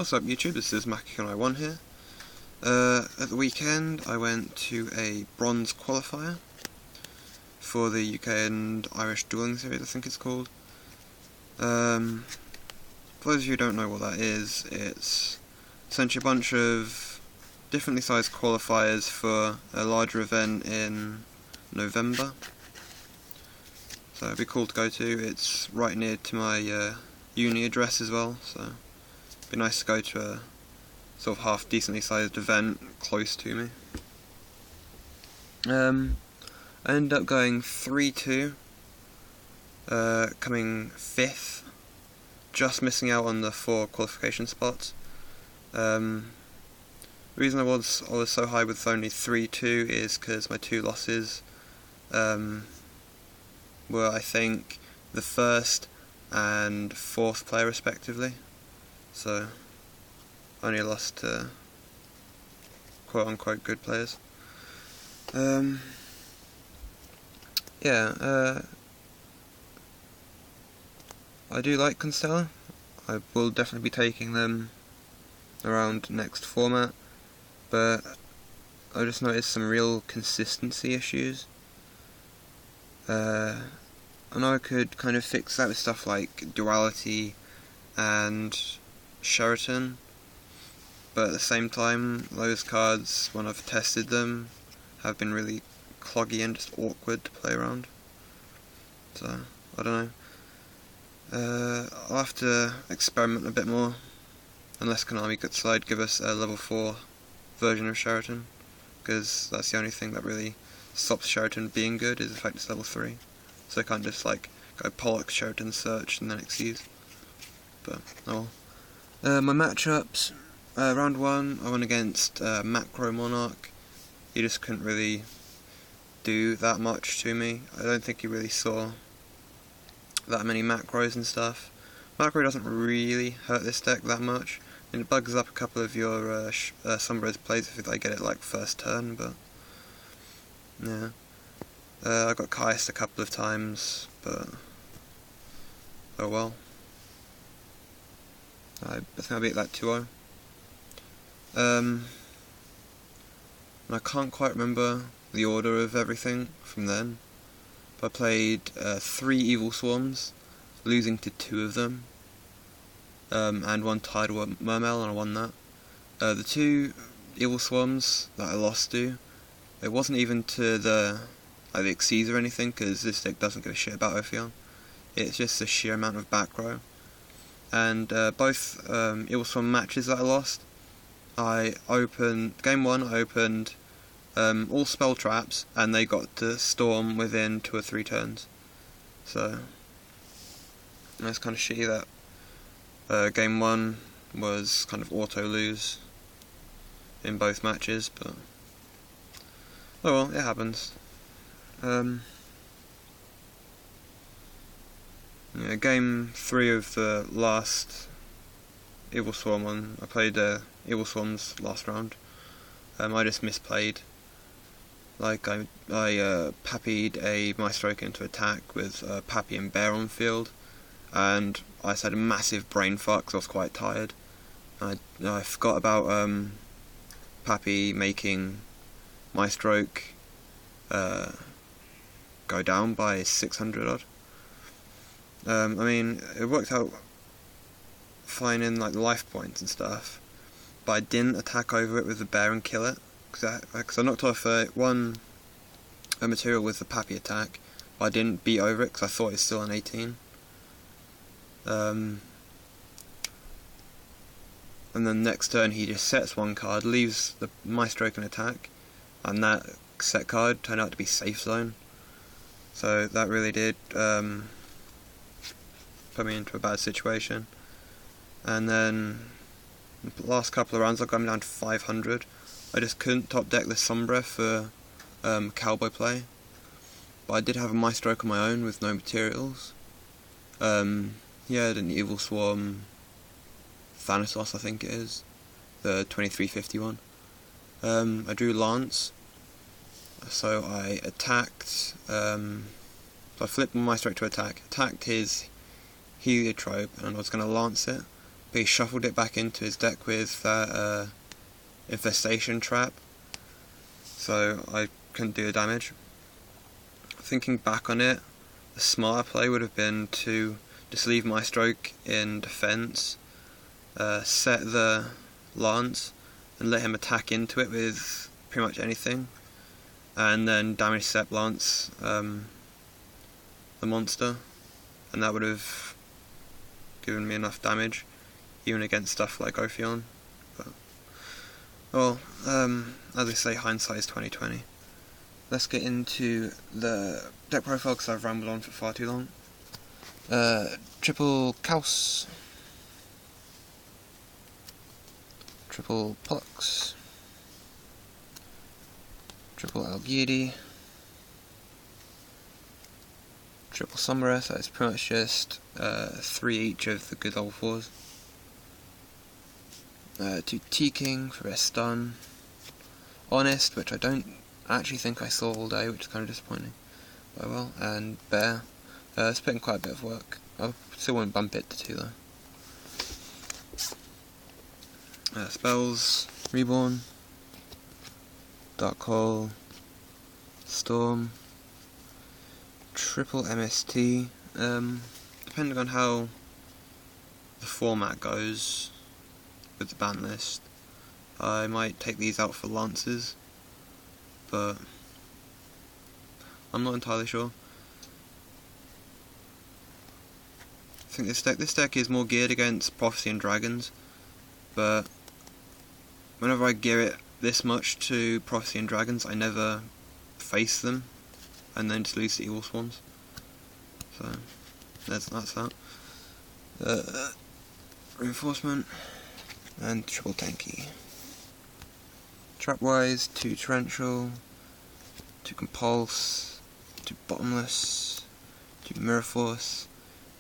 What's up YouTube, this is Mackie1 here. At the weekend I went to a bronze qualifier for the UK and Irish dueling series, I think it's called. For those of you who don't know what that is, it's essentially a bunch of differently sized qualifiers for a larger event in November. So it'd be cool to go to. It's right near to my uni address as well, so it'd be nice to go to a sort of half decently sized event close to me. I ended up going 3-2, coming 5th, just missing out on the 4 qualification spots. The reason I was so high with only 3-2 is because my 2 losses were, I think, the 1st and 4th player respectively, so I only lost to quote unquote good players. I do like Constellar. I will definitely be taking them around next format, but I just noticed some real consistency issues. I know I could kind of fix that with stuff like Duality and Sheraton, but at the same time, those cards, when I've tested them, have been really cloggy and just awkward to play around. So, I don't know. I'll have to experiment a bit more, unless Konami could give us a level 4 version of Sheraton, because that's the only thing that really stops Sheraton being good, is the fact it's level 3. So I can't just like go Pollock, Sheraton, Search, and then Exceed. But, oh well. My matchups, round 1, I went against Macro Monarch. He just couldn't really do that much to me. I don't think he really saw that many macros and stuff. Macro doesn't really hurt this deck that much, and it bugs up a couple of your Sombrer's plays if they get it like first turn, but yeah. I got Kaist a couple of times, but oh well. I think I beat that 2-0. And I can't quite remember the order of everything from then, but I played 3 Evil Swarms, losing to 2 of them, and 1 Tidal Mermail, and I won that. The 2 Evil Swarms that I lost to, it wasn't even to the Xyz or anything, because this deck doesn't give a shit about Ophion. It's just the sheer amount of back row. And both Evil Swarm matches that I lost, game 1 I opened all spell traps, and they got to storm within 2 or 3 turns. So that's kind of shitty that game 1 was kind of auto lose in both matches, but oh well, it happens. Yeah, game 3 of the last Evil Swarm one, I played Evil Swarms last round. I just misplayed. Like, I pappied a Maestroke into attack with Pappy and Bear on field, and I just had a massive brain fuck because I was quite tired. I forgot about Pappy making Maestroke go down by 600 odd. I mean, it worked out fine in like the life points and stuff, but I didn't attack over it with the bear and kill it, because I knocked off a material with the Pappy attack, but I didn't beat over it because I thought it's still an 18. And then next turn he just sets 1 card, leaves my stroke and attack, and that set card turned out to be Safe Zone. So that really did put me into a bad situation. And then the last couple of rounds I got down to 500. I just couldn't top deck the Sombra for Cowboy play, but I did have a Maestroke on my own with no materials. Yeah, I had an Evil Swarm Thanatos, I think it is, the 2351. I drew Lance, so I attacked, so I flipped my Maestroke to attacked his Heliotrope, and I was going to Lance it, but he shuffled it back into his deck with that infestation trap, so I couldn't do the damage. Thinking back on it, the smarter play would have been to just leave my stroke in defense, set the lance, and let him attack into it with pretty much anything, and then damage set lance the monster, and that would have given me enough damage, even against stuff like Ophion. But, well, as I say, hindsight is 20/20. Let's get into the deck profile because I've rambled on for far too long. Triple Kaus, triple Pollux, triple Algieri, triple Sombra, so it's pretty much just 3 each of the good old 4s. 2 T-King for best stun, Honest, which I don't actually think I saw all day, which is kind of disappointing, but well, and Bear. It's put in quite a bit of work. I still won't bump it to 2 though. Spells, Reborn, Dark Hole, Storm, triple MST. Depending on how the format goes with the ban list, I might take these out for lances, but I'm not entirely sure. I think this deck is more geared against Prophecy and Dragons, but whenever I gear it this much to Prophecy and Dragons, I never face them, and then just lose to Evil Swarms. So that's that. Reinforcement and triple tanky. Trapwise, 2 Torrential, 2 Compulse, 2 Bottomless, 2 Mirror Force,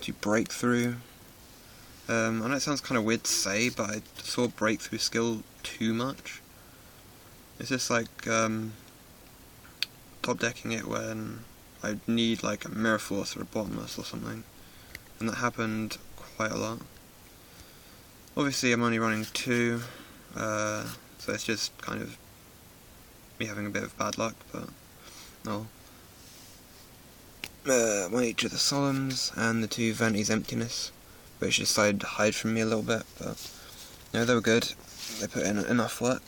2 Breakthrough. I know it sounds kind of weird to say, but I saw Breakthrough skill too much. It's just like top decking it when I need like a Mirror Force or a Bottomless or something, and that happened quite a lot. Obviously I'm only running 2, so it's just kind of me having a bit of bad luck, but no. 1 each of the Solemns and the 2 Vanity's Emptiness, which decided to hide from me a little bit, but no, they were good. They put in enough work.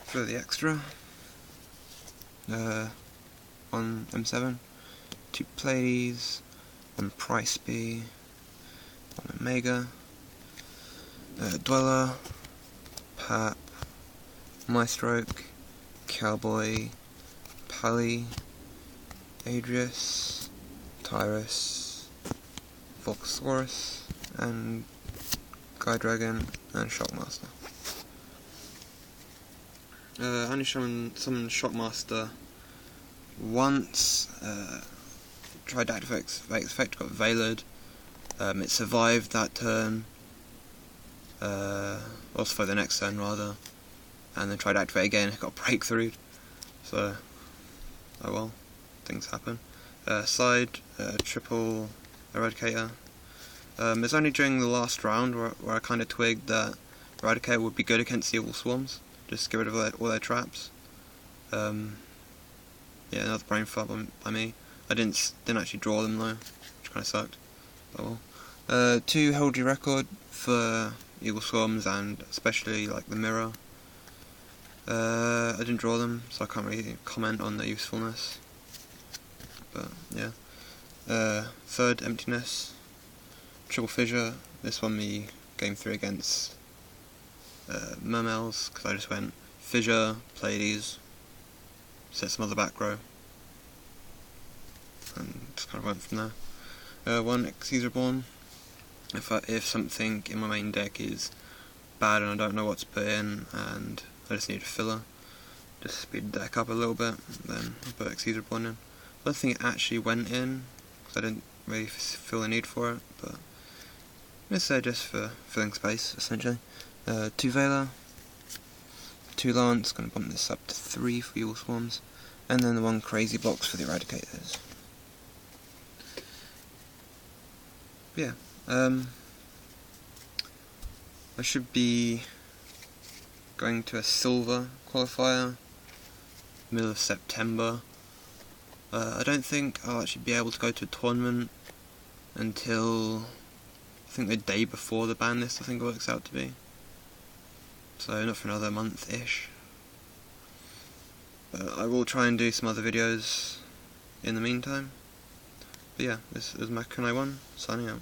For the extra, 1 M7, 2 Pleiades, 1 Price B, 1 Omega, Dweller, Pap, Mystroke, Cowboy, Pally, Adrius, Tyrus, Volcasaurus, and Guy Dragon, and Shockmaster. Only summoned Shockmaster once, tried to activate effect, got Veiled, it survived that turn, also for the next turn rather, and then tried to activate again, it got Breakthrough, so, oh well, things happen. Side, triple Eradicator. It's only during the last round where I kind of twigged that Eradicator would be good against the Evil Swarms, just get rid of all their traps. Yeah, another brain fart by me. I didn't actually draw them though, which kind of sucked. Oh well. 2 Heraldry Record for Evil Swarms and especially like the Mirror. I didn't draw them, so I can't really comment on their usefulness. But yeah. 3rd Emptiness, triple Fissure. This won me game 3 against Mermels, because I just went Fissure, Pleiades, set some other back row, and just kind of went from there. 1 Caesar Born. If something in my main deck is bad and I don't know what to put in, and I just need a filler, just speed the deck up a little bit, then I put Caesar Born in. I don't think it actually went in, because I didn't really feel the need for it, but it's there just for filling space, essentially. 2 Veiler, 2 Lance, going to bump this up to 3 for Evil Swarms, and then the 1 Crazy Box for the Eradicators. Yeah, I should be going to a silver qualifier, middle of September. I don't think I'll actually be able to go to a tournament until I think the day before the ban list, I think it works out to be. So not for another month-ish. But I will try and do some other videos in the meantime. But yeah, this is Macron 1 signing out.